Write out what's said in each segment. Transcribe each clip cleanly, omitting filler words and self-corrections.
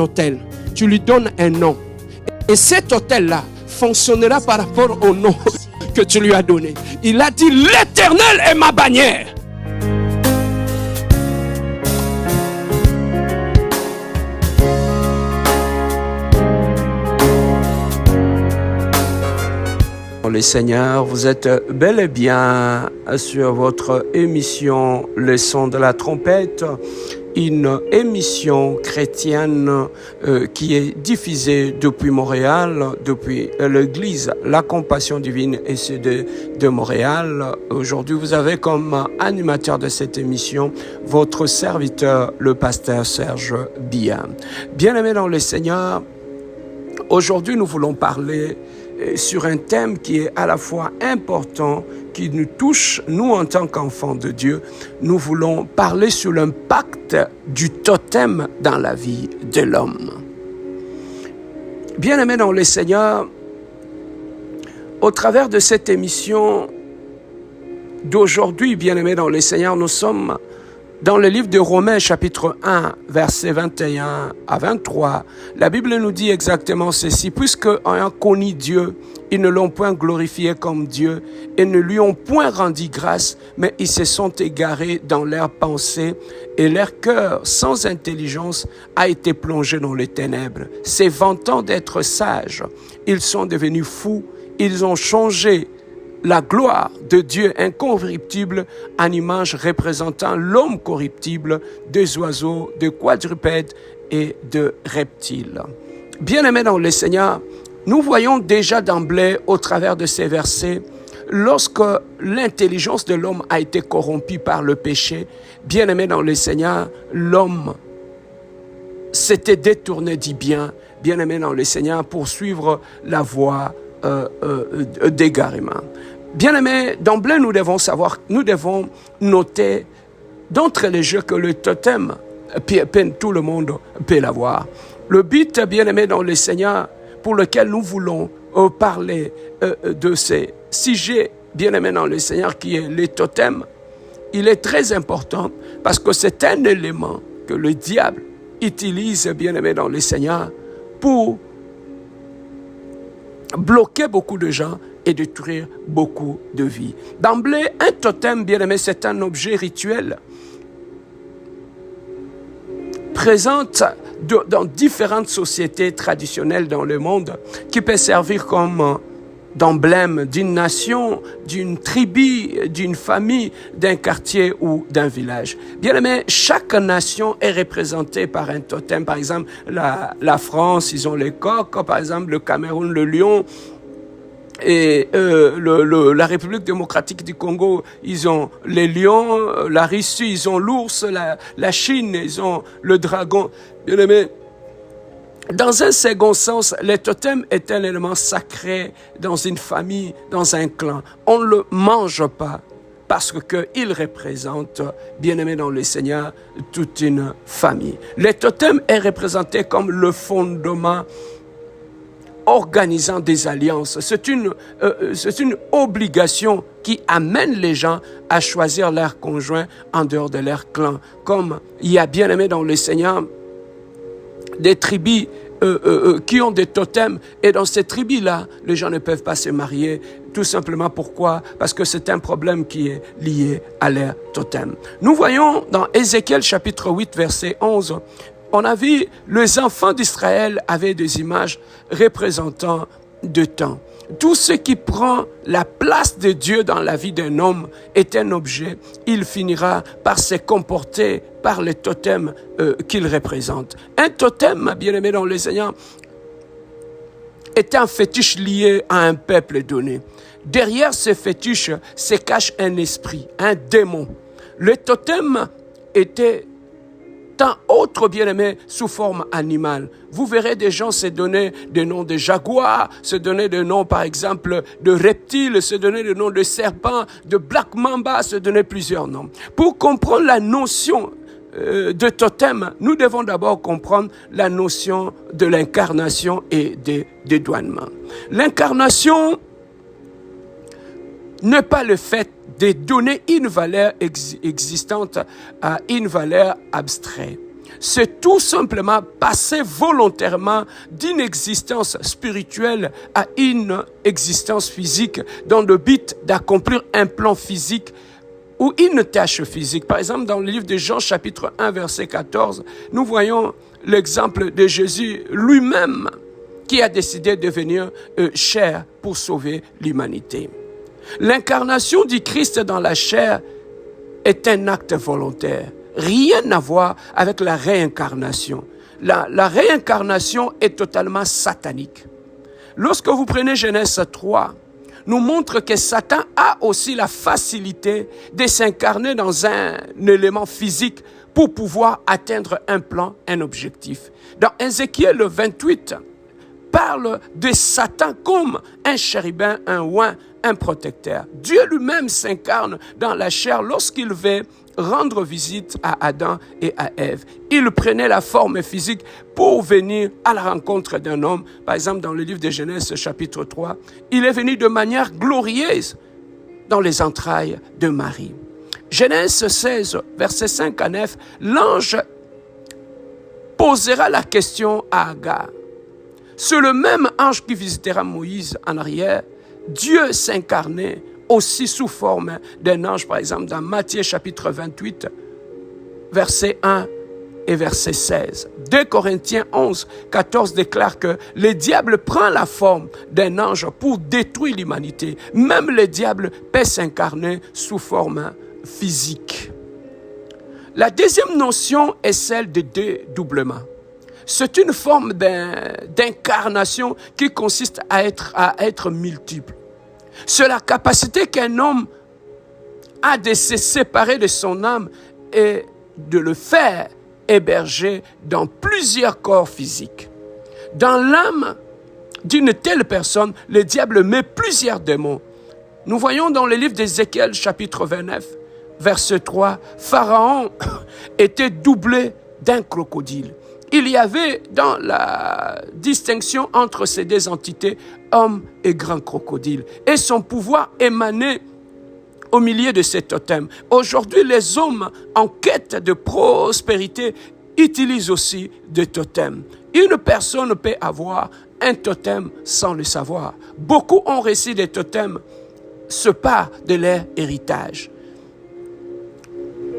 autel. Tu lui donnes un nom. Et cet autel-là fonctionnera par rapport au nom que tu lui as donné. Il a dit, l'Éternel est ma bannière. Les seigneurs, vous êtes bel et bien sur votre émission Le son de la trompette, une émission chrétienne qui est diffusée depuis Montréal, depuis l'église La Compassion Divine et de Montréal. Aujourd'hui, vous avez comme animateur de cette émission votre serviteur, le pasteur Serge Bia. Bien-aimés dans le Seigneur, aujourd'hui nous voulons parler sur un thème qui est à la fois important, qui nous touche, nous en tant qu'enfants de Dieu. Nous voulons parler sur l'impact du totem dans la vie de l'homme. Bien-aimés dans le Seigneur, au travers de cette émission d'aujourd'hui, bien-aimés dans le Seigneur, nous sommes dans le livre de Romains, chapitre 1, versets 21 à 23, la Bible nous dit exactement ceci. Puisque, ayant connu Dieu, ils ne l'ont point glorifié comme Dieu et ne lui ont point rendu grâce, mais ils se sont égarés dans leurs pensées et leur cœur, sans intelligence, a été plongé dans les ténèbres. Se vantant d'être sages, ils sont devenus fous, ils ont changé la gloire de Dieu incorruptible en image représentant l'homme corruptible, des oiseaux, des quadrupèdes et de reptiles. Bien-aimés dans le Seigneur, nous voyons déjà d'emblée au travers de ces versets, lorsque l'intelligence de l'homme a été corrompue par le péché, bien-aimés dans le Seigneur, l'homme s'était détourné du bien, bien-aimés dans le Seigneur, pour suivre la voie d'égarement. Bien-aimés, d'emblée, nous devons noter d'entre les jeux que le totem, tout le monde peut l'avoir. Le but, bien-aimés dans le Seigneur, pour lequel nous voulons parler de ces sujets, bien-aimés dans le Seigneur, qui est les totems, il est très important parce que c'est un élément que le diable utilise, bien-aimés dans le Seigneur, pour bloquer beaucoup de gens et détruire beaucoup de vies. D'emblée, un totem, bien aimé, c'est un objet rituel présent dans différentes sociétés traditionnelles dans le monde qui peut servir comme d'emblème d'une nation, d'une tribu, d'une famille, d'un quartier ou d'un village. Bien aimé, chaque nation est représentée par un totem. Par exemple, la France, ils ont les coqs. Par exemple, le Cameroun, le lion. Et la République démocratique du Congo, ils ont les lions. La Russie, ils ont l'ours. La Chine, ils ont le dragon. Bien aimé, dans un second sens, le totem est un élément sacré dans une famille, dans un clan. On ne le mange pas parce qu'il représente, bien aimé dans le Seigneur, toute une famille. Le totem est représenté comme le fondement organisant des alliances. C'est une obligation qui amène les gens à choisir leur conjoint en dehors de leur clan. Comme il y a bien aimé dans le Seigneur, des tribus qui ont des totems. Et dans ces tribus-là, les gens ne peuvent pas se marier. Tout simplement pourquoi? Parce que c'est un problème qui est lié à leur totem. Nous voyons dans Ézéchiel chapitre 8, verset 11, on a vu les enfants d'Israël avaient des images représentant de temps. Tout ce qui prend la place de Dieu dans la vie d'un homme est un objet. Il finira par se comporter par les totems qu'il représente. Un totem, bien aimé dans le Seigneur, est un fétiche lié à un peuple donné. Derrière ce fétiche se cache un esprit, un démon. Le totem était tant autre bien-aimé sous forme animale. Vous verrez des gens se donner des noms de jaguars, se donner des noms par exemple de reptiles, se donner des noms de serpents, de black mamba, se donner plusieurs noms. Pour comprendre la notion de totem, nous devons d'abord comprendre la notion de l'incarnation et des dédouanements. L'incarnation n'est pas le fait de donner une valeur existante à une valeur abstraite. c'est tout simplement passer volontairement d'une existence spirituelle à une existence physique dans le but d'accomplir un plan physique ou une tâche physique. Par exemple, dans le livre de Jean, chapitre 1, verset 14, nous voyons l'exemple de Jésus lui-même qui a décidé de devenir chair pour sauver l'humanité. L'incarnation du Christ dans la chair est un acte volontaire. Rien à voir avec la réincarnation. La réincarnation est totalement satanique. Lorsque vous prenez Genèse 3, nous montre que Satan a aussi la facilité de s'incarner dans un élément physique pour pouvoir atteindre un plan, un objectif. Dans Ézéchiel 28, parle de Satan comme un chérubin, un oint, un protecteur. Dieu lui-même s'incarne dans la chair lorsqu'il veut rendre visite à Adam et à Ève. Il prenait la forme physique pour venir à la rencontre d'un homme. Par exemple, dans le livre de Genèse, chapitre 3, il est venu de manière glorieuse dans les entrailles de Marie. Genèse 16, versets 5 à 9, l'ange posera la question à Agar. C'est le même ange qui visitera Moïse en arrière. Dieu s'incarnait aussi sous forme d'un ange, par exemple, dans Matthieu chapitre 28, verset 1 et verset 16. 2 Corinthiens 11, 14 déclare que le diable prend la forme d'un ange pour détruire l'humanité. Même le diable peut s'incarner sous forme physique. La deuxième notion est celle de dédoublement. C'est une forme d'incarnation qui consiste à être multiple. C'est la capacité qu'un homme a de se séparer de son âme et de le faire héberger dans plusieurs corps physiques. Dans l'âme d'une telle personne, le diable met plusieurs démons. Nous voyons dans le livre d'Ézéchiel, chapitre 29, verset 3, Pharaon était doublé d'un crocodile. Il y avait dans la distinction entre ces deux entités, homme et grand crocodile. Et son pouvoir émanait au milieu de ces totems. Aujourd'hui, les hommes en quête de prospérité utilisent aussi des totems. Une personne peut avoir un totem sans le savoir. Beaucoup ont reçu des totems, ce part de leur héritage.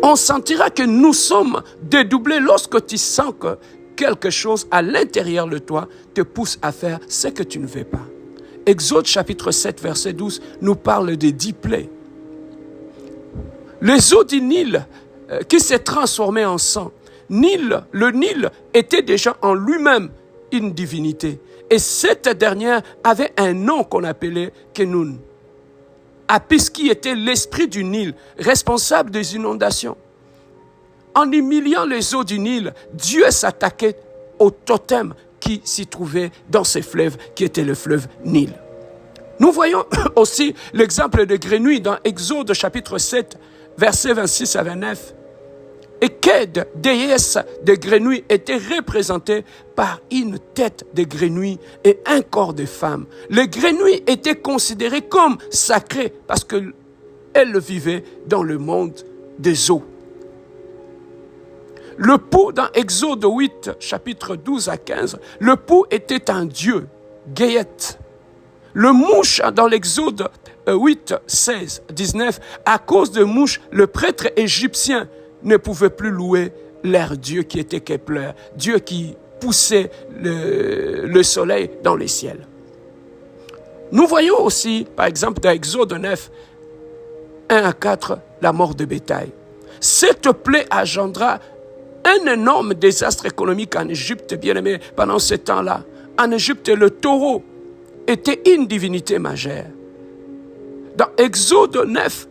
On sentira que nous sommes dédoublés lorsque tu sens que quelque chose à l'intérieur de toi te pousse à faire ce que tu ne veux pas. Exode chapitre 7, verset 12 nous parle des 10 plaies. Les eaux du Nil qui s'est transformé en sang. Le Nil était déjà en lui-même une divinité. Et cette dernière avait un nom qu'on appelait Kenoun. Apis qui était l'esprit du Nil, responsable des inondations. En humiliant les eaux du Nil, Dieu s'attaquait au totem qui s'y trouvait dans ces fleuves, qui était le fleuve Nil. Nous voyons aussi l'exemple de grenouilles dans Exode chapitre 7, versets 26 à 29. Et Ked, déesse de grenouilles, était représentée par une tête de grenouille et un corps de femme. Les grenouilles étaient considérées comme sacrées parce qu'elles vivaient dans le monde des eaux. Le pou dans Exode 8, chapitre 12 à 15, le pou était un dieu, Gayet. Le mouche dans l'Exode 8, 16, 19, à cause de mouches, le prêtre égyptien ne pouvait plus louer leur dieu qui était Kepler, Dieu qui poussait le soleil dans les ciels. Nous voyons aussi, par exemple, dans Exode 9, 1 à 4, la mort de bétail. Cette plaie engendra un énorme désastre économique en Égypte, bien aimé, pendant ce temps-là. En Égypte, le taureau était une divinité majeure. Dans Exode 9,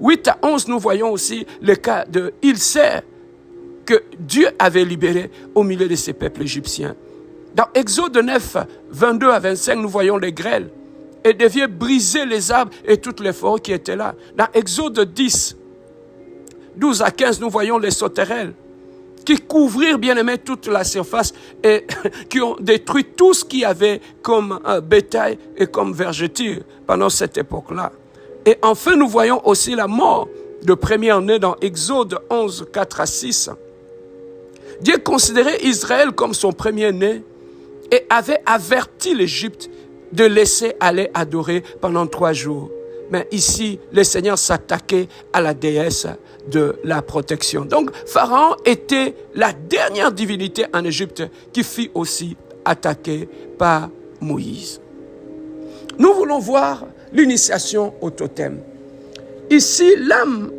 8 à 11, nous voyons aussi le cas de Ilser, que Dieu avait libéré au milieu de ses peuples égyptiens. Dans Exode 9, 22 à 25, nous voyons les grêles et devait briser les arbres et toutes les forêts qui étaient là. Dans Exode 10, 12 à 15, nous voyons les sauterelles qui couvrirent, bien aimé, toute la surface et qui ont détruit tout ce qu'il y avait comme bétail et comme vergeture pendant cette époque-là. Et enfin, nous voyons aussi la mort de premier-né dans Exode 11, 4 à 6. Dieu considérait Israël comme son premier-né et avait averti l'Égypte de laisser aller adorer pendant 3 jours. Mais ici, le Seigneur s'attaquait à la déesse de la protection. Donc, Pharaon était la dernière divinité en Égypte qui fut aussi attaquée par Moïse. Nous voulons voir l'initiation au totem. Ici, l'âme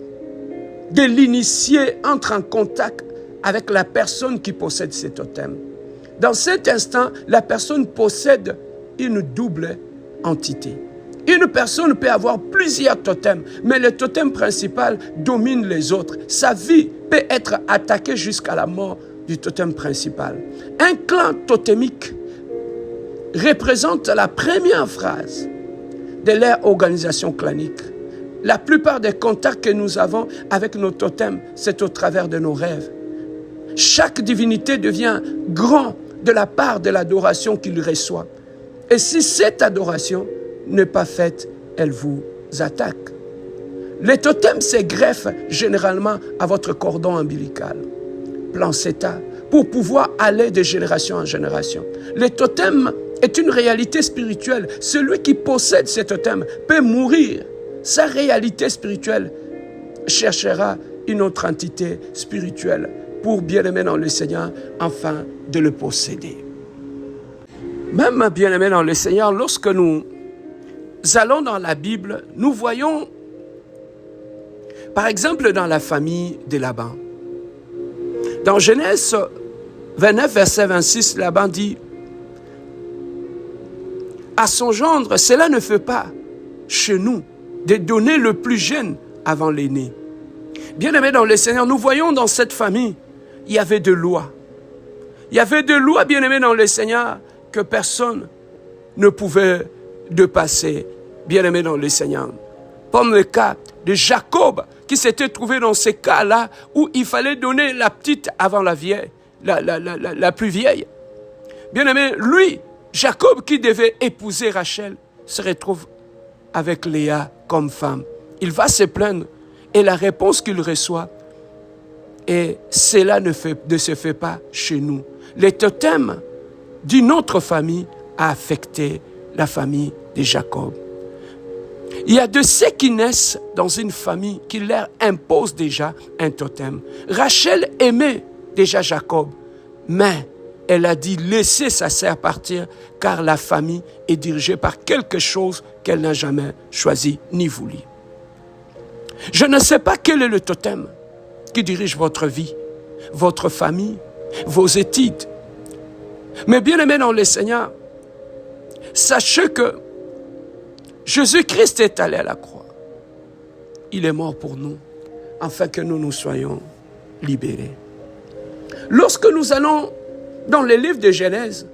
de l'initié entre en contact avec la personne qui possède ces totems. Dans cet instant, la personne possède une double entité. Une personne peut avoir plusieurs totems, mais le totem principal domine les autres. Sa vie peut être attaquée jusqu'à la mort du totem principal. Un clan totémique représente la première phrase de leur organisation clanique. La plupart des contacts que nous avons avec nos totems, c'est au travers de nos rêves. Chaque divinité devient grand de la part de l'adoration qu'il reçoit. Et si cette adoration n'est pas faite, elle vous attaque. Les totems se greffent généralement à votre cordon ombilical, plancetta, pour pouvoir aller de génération en génération. Le totem est une réalité spirituelle. Celui qui possède ce totem peut mourir. Sa réalité spirituelle cherchera une autre entité spirituelle pour bien-aimer dans le Seigneur, afin de le posséder. Même bien-aimés dans le Seigneur, lorsque nous allons dans la Bible, nous voyons, par exemple, dans la famille de Laban. Dans Genèse 29, verset 26, Laban dit à son gendre, cela ne fait pas chez nous de donner le plus jeune avant l'aîné. Bien-aimés dans le Seigneur, nous voyons dans cette famille, il y avait des lois. Il y avait des lois, bien-aimés dans le Seigneur, que personne ne pouvait dépasser, bien-aimés dans le Seigneur. Comme le cas de Jacob, qui s'était trouvé dans ces cas-là où il fallait donner la petite avant la vieille, la plus vieille. Bien-aimé, lui, Jacob, qui devait épouser Rachel, se retrouve avec Léa comme femme. Il va se plaindre et la réponse qu'il reçoit, et cela ne se fait pas chez nous. Le totem d'une autre famille a affecté la famille de Jacob. Il y a de ceux qui naissent dans une famille qui leur impose déjà un totem. Rachel aimait déjà Jacob, mais elle a dit laissez sa sœur partir car la famille est dirigée par quelque chose qu'elle n'a jamais choisi ni voulu. Je ne sais pas quel est le totem qui dirige votre vie, votre famille, vos études. Mais bien aimé dans le Seigneur, sachez que Jésus-Christ est allé à la croix. Il est mort pour nous, afin que nous soyons libérés. Lorsque nous allons dans le livre de Genèse,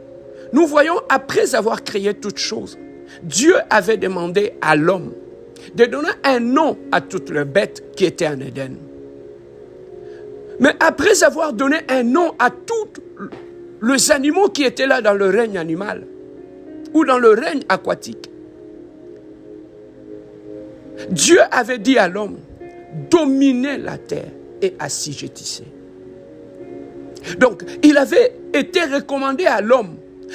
nous voyons, après avoir créé toutes choses, Dieu avait demandé à l'homme de donner un nom à toutes les bêtes qui étaient en Éden. Mais après avoir donné un nom à tous les animaux qui étaient là dans le règne animal ou dans le règne aquatique, Dieu avait dit à l'homme, dominez la terre et assujettissez. Donc, il avait été recommandé à l'homme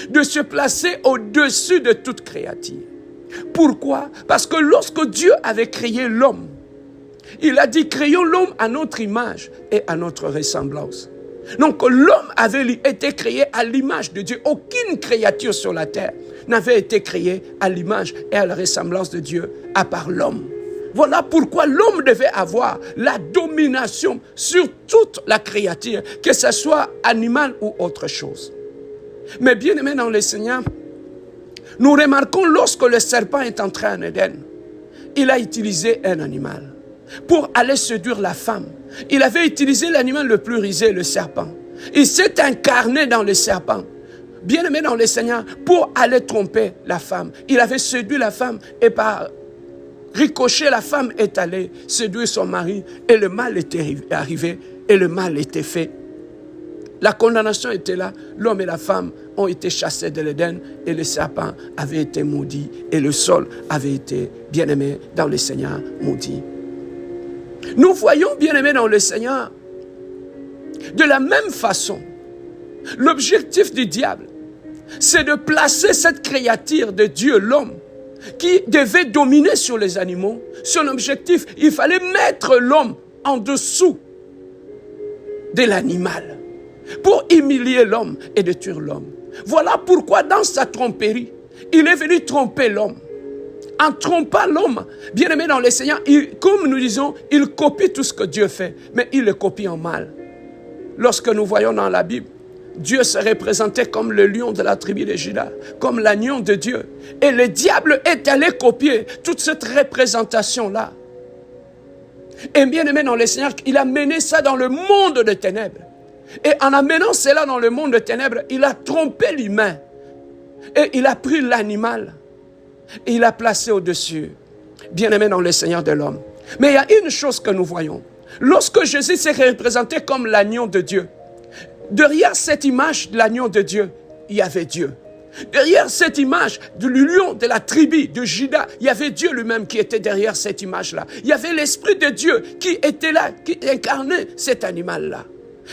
de se placer au-dessus de toute créature. Pourquoi? Parce que lorsque Dieu avait créé l'homme, il a dit, créons l'homme à notre image et à notre ressemblance. Donc, l'homme avait été créé à l'image de Dieu. Aucune créature sur la terre n'avait été créée à l'image et à la ressemblance de Dieu, à part l'homme. Voilà pourquoi l'homme devait avoir la domination sur toute la créature, que ce soit animal ou autre chose. Mais bien aimé dans le Seigneur, nous remarquons lorsque le serpent est entré en Éden, il a utilisé un animal pour aller séduire la femme. Il avait utilisé l'animal le plus rusé, le serpent. Il s'est incarné dans le serpent, bien aimé dans le Seigneur, pour aller tromper la femme. Il avait séduit la femme et par ricochet, la femme est allée séduire son mari et le mal était arrivé et le mal était fait. La condamnation était là, l'homme et la femme ont été chassés de l'Éden et le serpent avait été maudit et le sol avait été, bien-aimé dans le Seigneur, maudit. Nous voyons, bien-aimé dans le Seigneur, De la même façon, l'objectif du diable, c'est de placer cette créature de Dieu, l'homme, qui devait dominer sur les animaux. Son objectif, il fallait mettre l'homme en dessous de l'animal pour humilier l'homme et détruire l'homme. Voilà pourquoi dans sa tromperie, il est venu tromper l'homme. En trompant l'homme, bien-aimé dans le Seigneur, comme nous disons, il copie tout ce que Dieu fait, mais il le copie en mal. Lorsque nous voyons dans la Bible, Dieu se représentait comme le lion de la tribu de Juda, comme l'agneau de Dieu. Et le diable est allé copier toute cette représentation-là. Et bien aimé dans le Seigneur, il a mené ça dans le monde des ténèbres. Et en amenant cela dans le monde des ténèbres, il a trompé l'humain. Et il a pris l'animal. Et il l'a placé au-dessus. Bien aimé dans le Seigneur de l'homme. Mais il y a une chose que nous voyons. Lorsque Jésus s'est représenté comme l'agneau de Dieu, derrière cette image de l'agneau de Dieu, il y avait Dieu. Derrière cette image du lion de la tribu de Juda, il y avait Dieu lui-même qui était derrière cette image-là. Il y avait l'Esprit de Dieu qui était là, qui incarnait cet animal-là.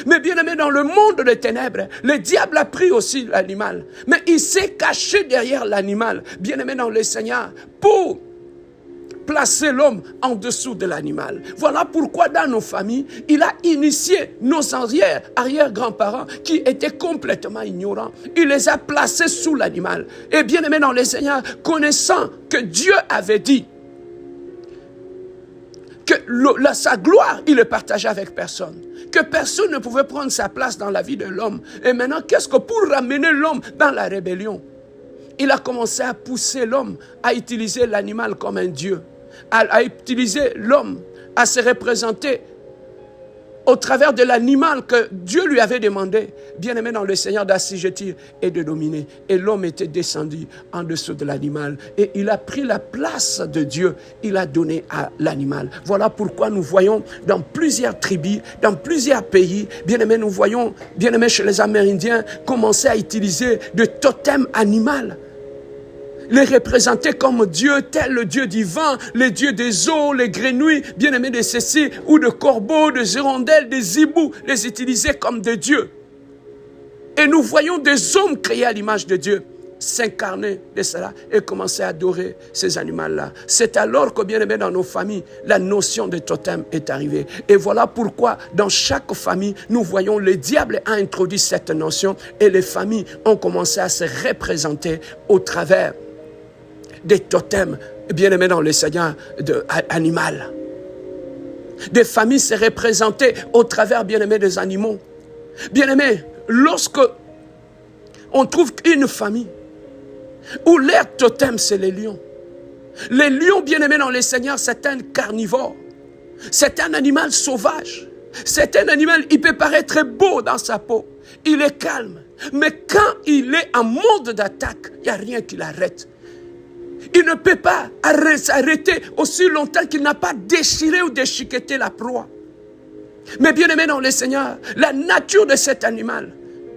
Mais bien aimé, dans le monde des ténèbres, le diable a pris aussi l'animal. Mais il s'est caché derrière l'animal, bien aimé dans le Seigneur, pour placer l'homme en dessous de l'animal. Voilà pourquoi dans nos familles, il a initié nos arrière-grands-parents qui étaient complètement ignorants. Il les a placés sous l'animal. Et bien aimé dans le Seigneur, connaissant que Dieu avait dit que sa gloire, il le partageait avec personne. Que personne ne pouvait prendre sa place dans la vie de l'homme. Et maintenant, qu'est-ce que pour ramener l'homme dans la rébellion, il a commencé à pousser l'homme à utiliser l'animal comme un dieu, à utiliser l'homme, à se représenter au travers de l'animal que Dieu lui avait demandé, bien aimé dans le Seigneur, d'assujettir et de dominer. Et l'homme était descendu en dessous de l'animal. Et il a pris la place de Dieu, il a donné à l'animal. Voilà pourquoi nous voyons dans plusieurs tribus, dans plusieurs pays, bien aimé, nous voyons, bien aimé chez les Amérindiens, commencer à utiliser de totems animaux. Les représenter comme Dieu, tel le Dieu du vent, le Dieu des eaux, les grenouilles, bien-aimés de ceci, ou de corbeaux, de hirondelles, des hiboux, les utiliser comme des dieux. Et nous voyons des hommes créés à l'image de Dieu s'incarner de cela et commencer à adorer ces animaux-là. C'est alors que, bien aimé, dans nos familles, la notion de totem est arrivée. Et voilà pourquoi, dans chaque famille, nous voyons le diable a introduit cette notion et les familles ont commencé à se représenter au travers des totems, bien aimés dans le Seigneur, animal. Des familles se représentaient au travers, bien aimés, des animaux. Bien aimés, lorsque on trouve une famille où leur totem, c'est les lions. Les lions, bien aimés dans le Seigneur, c'est un carnivore. C'est un animal sauvage. C'est un animal, il peut paraître beau dans sa peau. Il est calme. Mais quand il est en mode d'attaque, il n'y a rien qui l'arrête. Il ne peut pas s'arrêter aussi longtemps qu'il n'a pas déchiré ou déchiqueté la proie. Mais bien aimé dans le Seigneur, la nature de cet animal,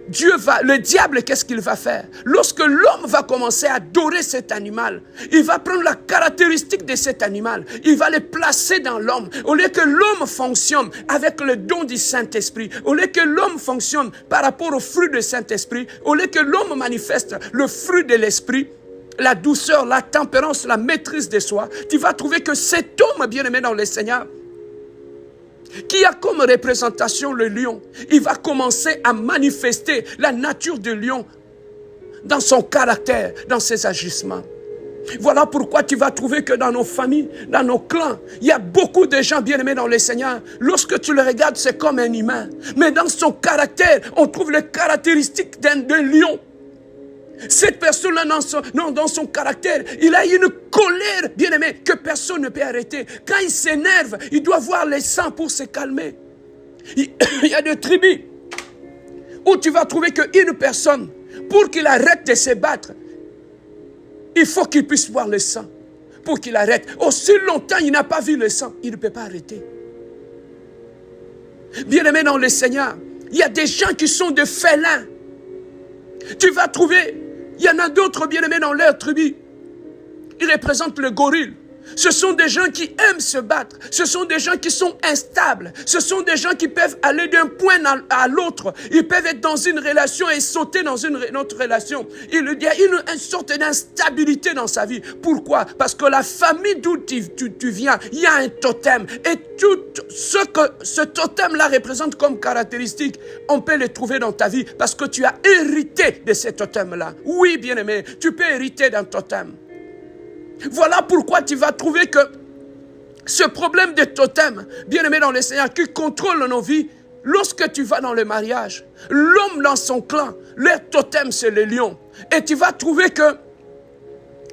le diable, qu'est-ce qu'il va faire? Lorsque l'homme va commencer à adorer cet animal, il va prendre la caractéristique de cet animal, il va le placer dans l'homme. Au lieu que l'homme fonctionne avec le don du Saint-Esprit, au lieu que l'homme fonctionne par rapport au fruit du Saint-Esprit, au lieu que l'homme manifeste le fruit de l'Esprit, la douceur, la tempérance, la maîtrise de soi, tu vas trouver que cet homme bien-aimé dans le Seigneur, qui a comme représentation le lion, il va commencer à manifester la nature du lion dans son caractère, dans ses agissements. Voilà pourquoi tu vas trouver que dans nos familles, dans nos clans, il y a beaucoup de gens bien-aimés dans le Seigneur. Lorsque tu le regardes, c'est comme un humain. Mais dans son caractère, on trouve les caractéristiques d'un lion. Cette personne-là, dans son caractère, il a une colère, bien-aimé, que personne ne peut arrêter. Quand il s'énerve, il doit voir les sangs pour se calmer. Il y a des tribus où tu vas trouver qu'une personne, pour qu'il arrête de se battre, il faut qu'il puisse voir le sang. Pour qu'il arrête. Aussi longtemps il n'a pas vu le sang, il ne peut pas arrêter. Bien-aimé dans le Seigneur, il y a des gens qui sont des félins. Tu vas trouver, il y en a d'autres bien-aimés dans leur tribu. Ils représentent le gorille. Ce sont des gens qui aiment se battre. Ce sont des gens qui sont instables. Ce sont des gens qui peuvent aller d'un point à l'autre. Ils peuvent être dans une relation et sauter dans une autre relation. Il y a une sorte d'instabilité dans sa vie. Pourquoi? Parce que la famille d'où tu viens, il y a un totem. Et tout ce que ce totem-là représente comme caractéristique, on peut le trouver dans ta vie parce que tu as hérité de ce totem-là. Oui, bien-aimé, tu peux hériter d'un totem. Voilà pourquoi tu vas trouver que ce problème de totem, bien-aimé dans le Seigneur, qui contrôle nos vies, lorsque tu vas dans le mariage, l'homme dans son clan, leur totem c'est le lion. Et tu vas trouver que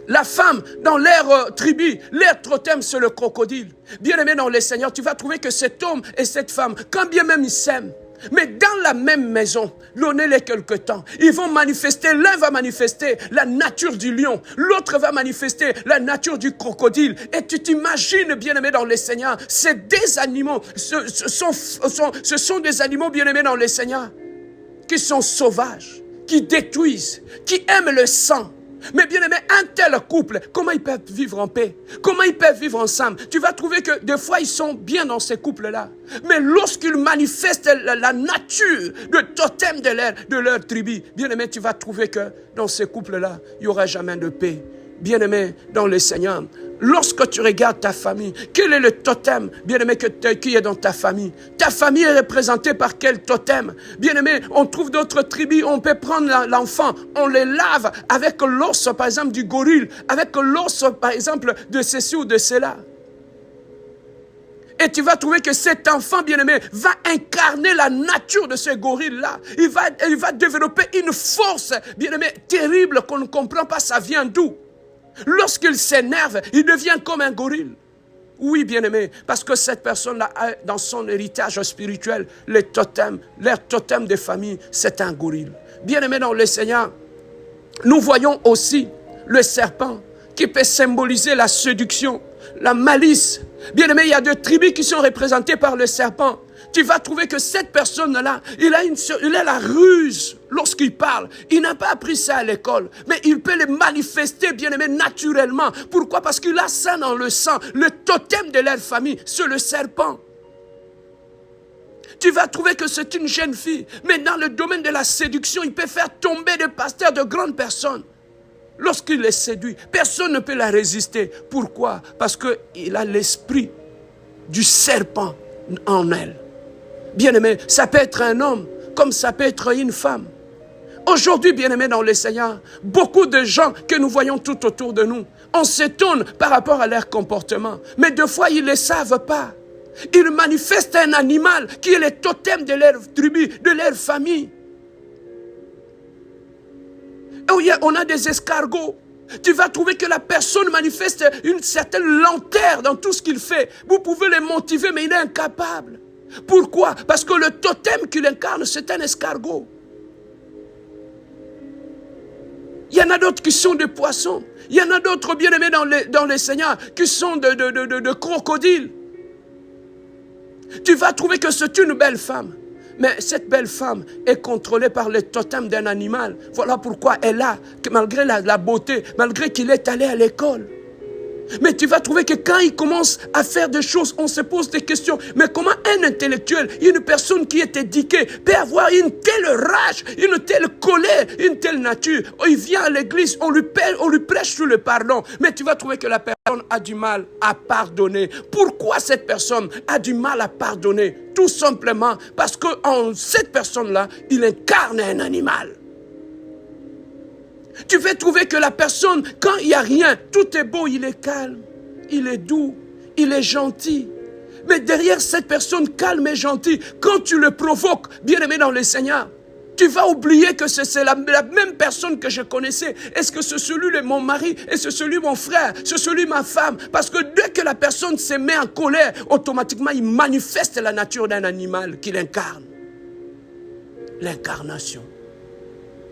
la femme dans leur tribu, leur totem c'est le crocodile. Bien-aimé dans le Seigneur, tu vas trouver que cet homme et cette femme, quand bien même ils s'aiment, mais dans la même maison, donnez-les quelque temps. Ils vont manifester, l'un va manifester la nature du lion, l'autre va manifester la nature du crocodile. Et tu t'imagines, bien-aimé dans le Seigneur, ces deux animaux, ce sont des animaux, bien-aimés dans le Seigneur, qui sont sauvages, qui détruisent, qui aiment le sang. Mais bien aimé, un tel couple, comment ils peuvent vivre en paix? Comment ils peuvent vivre ensemble? Tu vas trouver que des fois, ils sont bien dans ces couples-là. Mais lorsqu'ils manifestent la nature, le totem de leur tribu, bien aimé, tu vas trouver que dans ces couples-là, il n'y aura jamais de paix. Bien-aimé dans le Seigneur, lorsque tu regardes ta famille, quel est le totem, bien-aimé, qui est dans ta famille? Ta famille est représentée par quel totem? Bien-aimé, on trouve d'autres tribus, on peut prendre l'enfant, on les lave avec l'os, par exemple, du gorille, avec l'os, par exemple, de ceci ou de cela. Et tu vas trouver que cet enfant, bien-aimé, va incarner la nature de ce gorille-là. Il va développer une force, bien-aimé, terrible qu'on ne comprend pas, ça vient d'où? Lorsqu'il s'énerve, il devient comme un gorille. Oui, bien-aimé, parce que cette personne-là a dans son héritage spirituel, leur totem de famille, c'est un gorille. Bien-aimé dans le Seigneur, nous voyons aussi le serpent qui peut symboliser la séduction, la malice. Bien-aimé, il y a deux tribus qui sont représentées par le serpent. Tu vas trouver que cette personne-là, il a la ruse lorsqu'il parle. Il n'a pas appris ça à l'école, mais il peut le manifester, bien-aimé, naturellement. Pourquoi? Parce qu'il a ça dans le sang. Le totem de leur famille, c'est le serpent. Tu vas trouver que c'est une jeune fille, mais dans le domaine de la séduction, il peut faire tomber des pasteurs, de grandes personnes. Lorsqu'il les séduit, personne ne peut la résister. Pourquoi? Parce qu'il a l'esprit du serpent en elle. Bien-aimé, ça peut être un homme, comme ça peut être une femme. Aujourd'hui, bien-aimé dans le Seigneur, beaucoup de gens que nous voyons tout autour de nous, on s'étonne par rapport à leur comportement. Mais des fois, ils ne le savent pas. Ils manifestent un animal qui est le totem de leur tribu, de leur famille. Et on a des escargots. Tu vas trouver que la personne manifeste une certaine lenteur dans tout ce qu'il fait. Vous pouvez le motiver, mais il est incapable. Pourquoi? Parce que le totem qu'il incarne, c'est un escargot. Il y en a d'autres qui sont des poissons. Il y en a d'autres, bien-aimés dans les Seigneurs, qui sont de crocodiles. Tu vas trouver que c'est une belle femme. Mais cette belle femme est contrôlée par le totem d'un animal. Voilà pourquoi elle a, malgré la beauté, malgré qu'il est allé à l'école. Mais tu vas trouver que quand il commence à faire des choses, on se pose des questions. Mais comment un intellectuel, une personne qui est éduquée, peut avoir une telle rage, une telle colère, une telle nature? Il vient à l'église, on lui prêche sur le pardon. Mais tu vas trouver que la personne a du mal à pardonner. Pourquoi cette personne a du mal à pardonner? Tout simplement parce qu'en cette personne-là, il incarne un animal. Tu vas trouver que la personne, quand il n'y a rien, tout est beau, il est calme, il est doux, il est gentil. Mais derrière cette personne calme et gentille, quand tu le provoques, bien-aimé dans le Seigneur, tu vas oublier que c'est la même personne que je connaissais. Est-ce que c'est celui de mon mari? Est-ce que c'est celui de mon frère? C'est celui de ma femme? Parce que dès que la personne se met en colère, automatiquement, il manifeste la nature d'un animal qu'il incarne. L'incarnation.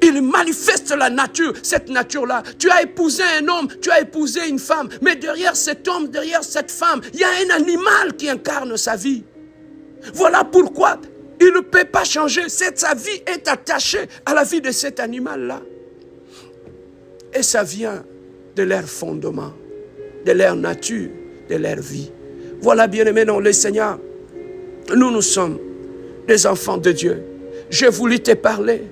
Il manifeste la nature, cette nature-là. Tu as épousé un homme, tu as épousé une femme, mais derrière cet homme, derrière cette femme, il y a un animal qui incarne sa vie. Voilà pourquoi il ne peut pas changer. Sa vie est attachée à la vie de cet animal-là. Et ça vient de leur fondement, de leur nature, de leur vie. Voilà, bien-aimés dans le Seigneur, nous sommes des enfants de Dieu. Je voulais te parler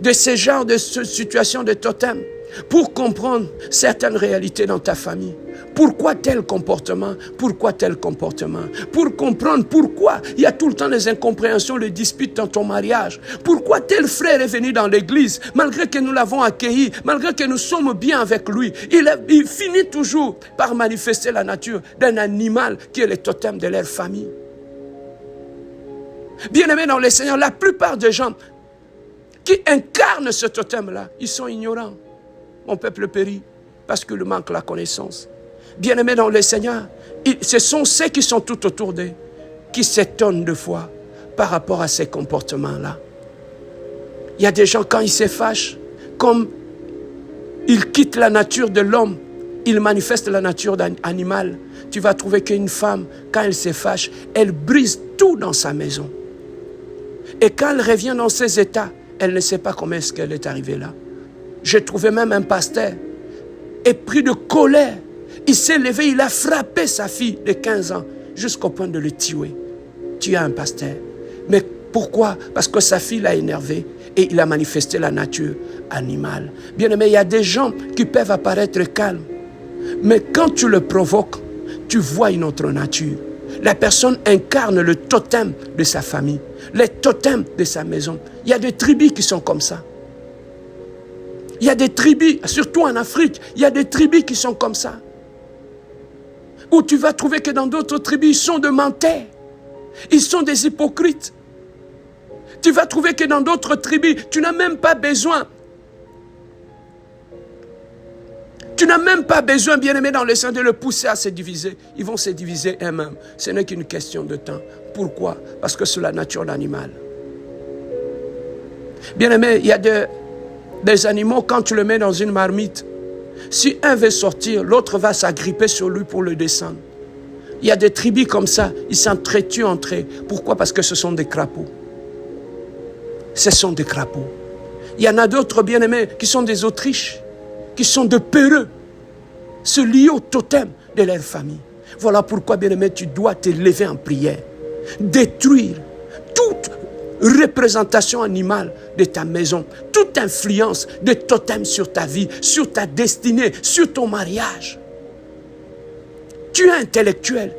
de ce genre de situation de totem pour comprendre certaines réalités dans ta famille. Pourquoi tel comportement? Pourquoi tel comportement? Pour comprendre pourquoi il y a tout le temps des incompréhensions, des disputes dans ton mariage. Pourquoi tel frère est venu dans l'église, malgré que nous l'avons accueilli, malgré que nous sommes bien avec lui, il finit toujours par manifester la nature d'un animal qui est le totem de leur famille. Bien-aimés dans le Seigneur, la plupart des gens qui incarnent ce totem-là, ils sont ignorants. Mon peuple périt parce qu'il manque la connaissance. Bien-aimés dans le Seigneur, ce sont ceux qui sont tout autour d'eux qui s'étonnent de fois par rapport à ces comportements-là. Il y a des gens, quand ils se fâchent, comme ils quittent la nature de l'homme, ils manifestent la nature animale. Tu vas trouver qu'une femme, quand elle se fâche, elle brise tout dans sa maison. Et quand elle revient dans ses états, elle ne sait pas comment est-ce qu'elle est arrivée là. J'ai trouvé même un pasteur, épris de colère. Il s'est levé, il a frappé sa fille de 15 ans jusqu'au point de le tuer. Tu es un pasteur. Mais pourquoi? Parce que sa fille l'a énervé et il a manifesté la nature animale. Bien aimé, il y a des gens qui peuvent apparaître calmes. Mais quand tu le provoques, tu vois une autre nature. La personne incarne le totem de sa famille, le totem de sa maison. Il y a des tribus qui sont comme ça. Il y a des tribus, surtout en Afrique, il y a des tribus qui sont comme ça. Où tu vas trouver que dans d'autres tribus, ils sont de menteurs. Ils sont des hypocrites. Tu vas trouver que dans d'autres tribus, tu n'as même pas besoin. Tu n'as même pas besoin, bien-aimé dans le Seigneur, de le pousser à se diviser. Ils vont se diviser eux-mêmes. Ce n'est qu'une question de temps. Pourquoi? Parce que c'est la nature de l'animal. Bien-aimé, il y a des animaux, quand tu le mets dans une marmite, si un veut sortir, l'autre va s'agripper sur lui pour le descendre. Il y a des tribus comme ça, ils s'entretuent entre eux. Pourquoi? Parce que ce sont des crapauds. Ce sont des crapauds. Il y en a d'autres, bien-aimés, qui sont des Autriches, qui sont de peureux, se lier au totem de leur famille. Voilà pourquoi, bien-aimé, tu dois te lever en prière, détruire toute représentation animale de ta maison, toute influence de totem sur ta vie, sur ta destinée, sur ton mariage. Tu es intellectuel,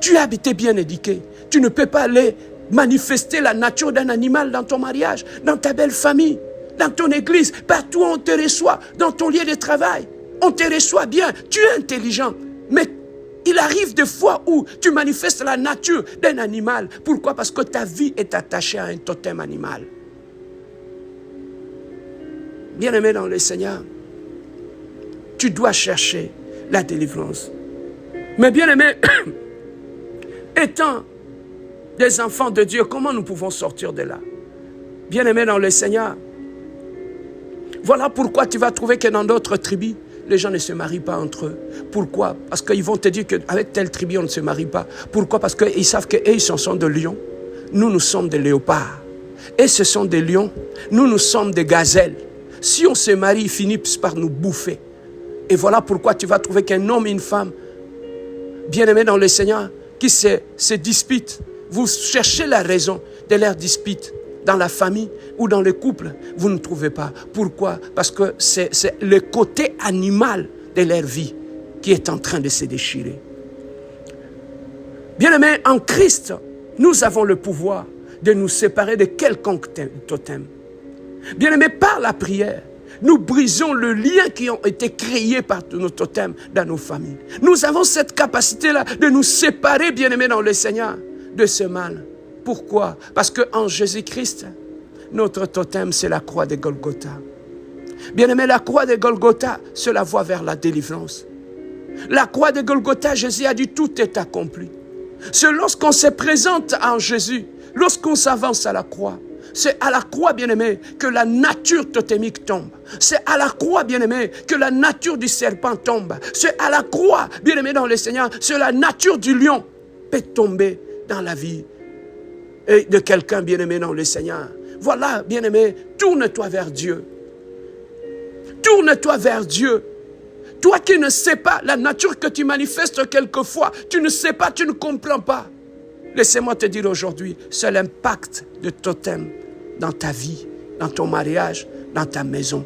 tu es habité bien éduqué, tu ne peux pas aller manifester la nature d'un animal dans ton mariage, dans ta belle famille, dans ton église, partout où on te reçoit, dans ton lieu de travail. On te reçoit bien, tu es intelligent, mais il arrive des fois où tu manifestes la nature d'un animal. Pourquoi? Parce que ta vie est attachée à un totem animal. Bien-aimé dans le Seigneur, tu dois chercher la délivrance. Mais bien-aimé, étant des enfants de Dieu, comment nous pouvons sortir de là? Bien-aimé dans le Seigneur, voilà pourquoi tu vas trouver que dans d'autres tribus, les gens ne se marient pas entre eux. Pourquoi? Parce qu'ils vont te dire qu'avec telle tribu, on ne se marie pas. Pourquoi? Parce qu'ils savent qu'eux, ils sont des lions. Nous sommes des léopards. Et ce sont des lions. Nous sommes des gazelles. Si on se marie, ils finissent par nous bouffer. Et voilà pourquoi tu vas trouver qu'un homme et une femme, bien-aimés dans le Seigneur, qui se disputent. Vous cherchez la raison de leur dispute. Dans la famille ou dans le couple, vous ne trouvez pas. Pourquoi? Parce que c'est le côté animal de leur vie qui est en train de se déchirer. Bien-aimés, en Christ, nous avons le pouvoir de nous séparer de quelconque totem. Bien-aimés, par la prière, nous brisons le lien qui ont été créés par nos totems dans nos familles. Nous avons cette capacité-là de nous séparer, bien-aimés dans le Seigneur, de ce mal. Pourquoi? Parce qu'en Jésus-Christ, notre totem, c'est la croix de Golgotha. Bien-aimé, la croix de Golgotha, c'est la voie vers la délivrance. La croix de Golgotha, Jésus a dit, tout est accompli. C'est lorsqu'on se présente en Jésus, lorsqu'on s'avance à la croix, c'est à la croix, bien-aimé, que la nature totémique tombe. C'est à la croix, bien-aimé, que la nature du serpent tombe. C'est à la croix, bien-aimé dans le Seigneur, c'est la nature du lion peut tomber dans la vie et de quelqu'un bien-aimé dans le Seigneur. Voilà, bien-aimé, tourne-toi vers Dieu. Tourne-toi vers Dieu. Toi qui ne sais pas la nature que tu manifestes quelquefois, tu ne sais pas, tu ne comprends pas. Laissez-moi te dire aujourd'hui, c'est l'impact de totem dans ta vie, dans ton mariage, dans ta maison.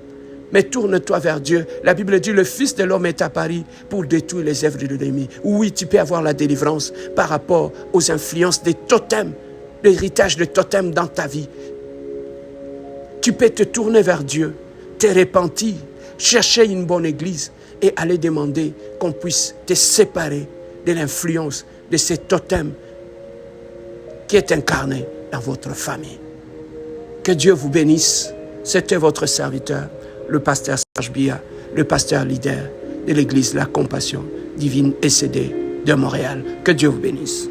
Mais tourne-toi vers Dieu. La Bible dit, le Fils de l'homme est apparu pour détruire les œuvres de l'ennemi. Oui, tu peux avoir la délivrance par rapport aux influences des totems, l'héritage de totems dans ta vie. Tu peux te tourner vers Dieu, te repentir, chercher une bonne église et aller demander qu'on puisse te séparer de l'influence de ces totems qui est incarné dans votre famille. Que Dieu vous bénisse. C'était votre serviteur, le pasteur Serge Biya, le pasteur leader de l'église La Compassion Divine ECD de Montréal. Que Dieu vous bénisse.